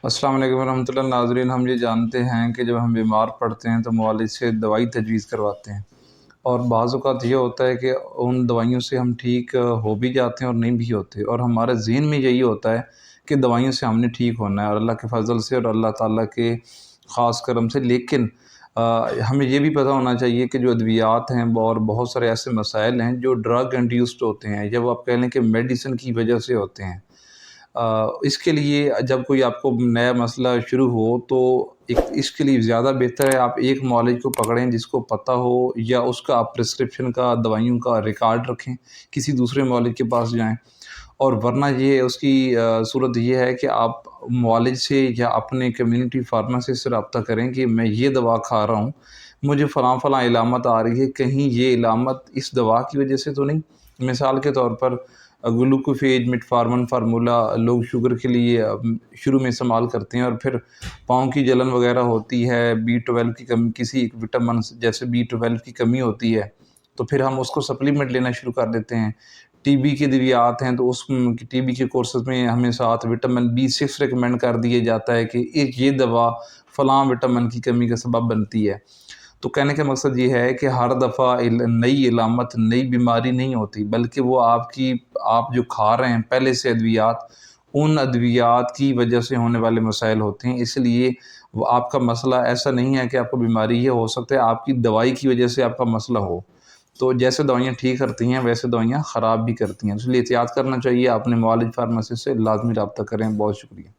अस्सलाम वालेकुम रहमतुल्लाह। नाज़रीन, हम ये जानते हैं कि जब हम बीमार पड़ते हैं तो मुआलिज से दवाई तजवीज़ करवाते हैं, और बाज़ औक़ात ये होता है कि उन दवाइयों से हम ठीक हो भी जाते हैं और नहीं भी होते, और हमारे ज़हन में यही होता है कि दवाइयों से हमने ठीक होना है और अल्लाह के फ़ज़ल से और अल्लाह ताला के ख़ास करम से। लेकिन हमें ये भी पता होना चाहिए कि जो अद्वियात हैं और बहुत सारे ऐसे मसाइल हैं जो ड्रग इंड्यूस्ड होते हैं, जब आप कह लें कि मेडिसिन की वजह से होते हैं। इसके लिए जब कोई आपको नया मसला शुरू हो तो इसके लिए ज़्यादा बेहतर है आप एक मुआलिज को पकड़ें जिसको पता हो, या उसका आप प्रिस्क्रिप्शन का दवाइयों का रिकॉर्ड रखें, किसी दूसरे मुआलिज के पास जाएं। और वरना ये उसकी सूरत ये है कि आप मुआलिज से या अपने कम्युनिटी फार्मेसी से रब्ता करें कि मैं ये दवा खा रहा हूँ, मुझे फ़लाँ फ़लाँ इलामत आ रही है, कहीं ये इलामत इस दवा की वजह से तो नहीं। मिसाल के तौर पर ग्लूकोफेज, मेटफॉर्मिन फार्मूला लोग शुगर के लिए शुरू में इस्तेमाल करते हैं, और फिर पाँव की जलन वगैरह होती है, बी 12 की कमी, किसी विटामिन जैसे बी 12 की कमी होती है, तो फिर हम उसको सप्लीमेंट लेना शुरू कर देते हैं। टीबी के अद्वियात हैं तो उस टीबी के कोर्सेज़ में हमें साथ विटामिन B6 रिकमेंड कर दिया जाता है कि ये दवा फ़लाँ विटामिन की कमी का सबब बनती है। तो कहने का मकसद ये है कि हर दफ़ा नई इलामत, नई बीमारी नहीं होती, बल्कि वो आप जो खा रहे हैं पहले से अद्वियात, उन अद्वियात की वजह से होने वाले मसाइल होते हैं। इसलिए वो आपका मसला ऐसा नहीं है कि आपको बीमारी ये हो सकता है आपकी दवाई की वजह से आपका मसला हो। तो जैसे दवाइयाँ ठीक करती हैं वैसे दवाइयाँ ख़राब भी करती हैं, इसलिए एहतियात करना चाहिए। अपने मुआलिज फार्मेसी से लाज़मी रब्ता करें। बहुत शुक्रिया।